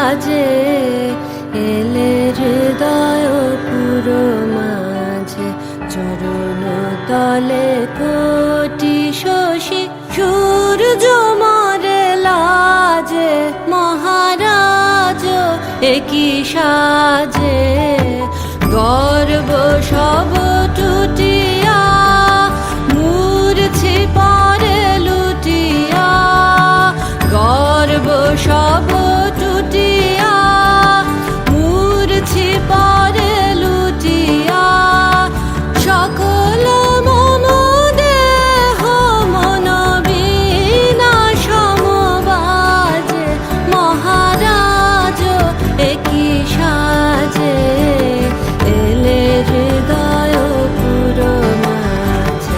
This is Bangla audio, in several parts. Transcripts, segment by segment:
সাজে এলে হৃদয় পুরো মাঝে চরণ তলে কোটি শশী সূর্য মরে লাজে মহারাজ একই সাজে গর্ব সব টুটিয়া মূর্ছি পরে লুটিয়া গর্ব সব টুটিয়া মূর্ছি পরে লুটিয়া সকল মম দেহ মন বিনা সমবাজে মহারাজ একই সাজে এলে হৃদয় পুরো মাঝে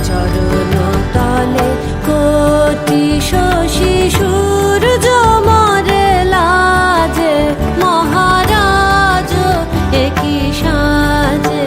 চরণ তলে কোটি শশী সূর্য মরে লাজে মহারাজ একই সাজে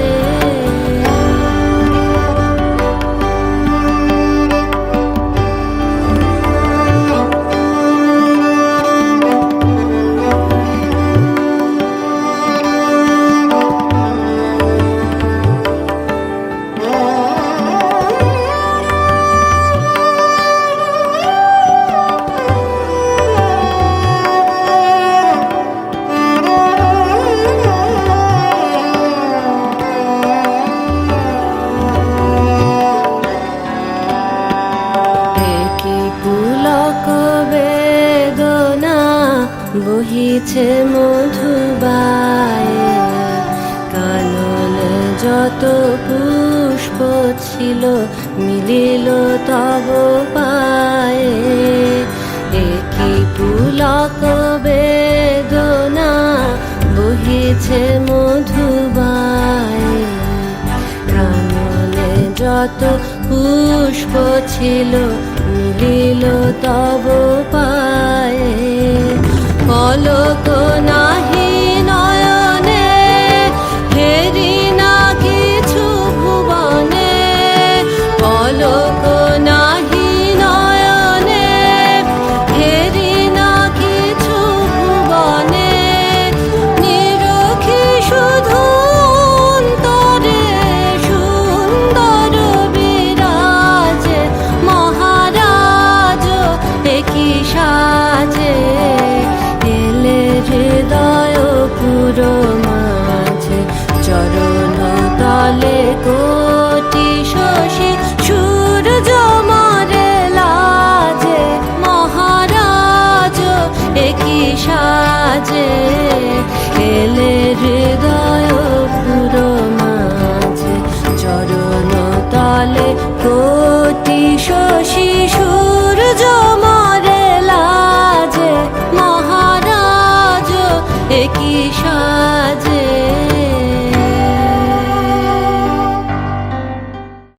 পুলক বেদনা বহিছে মধুবায়ে কাননে যত পুষ্প ছিল মিলিল তব পায়ে একই পুলক বেদনা বহিছে মধুবায়ে কাননে যত পুষ্প ছিল মিলিল তব পায়ে পলক নাহি নয়নে হেরি না কিছু ভুবনে পলক নাহি নয়নে হেরি না কিছু ভুবনে নিরখি শুধু অন্তরে সুন্দর বিরাজে মহারাজ একই সাজে এলে হৃদয় পুরো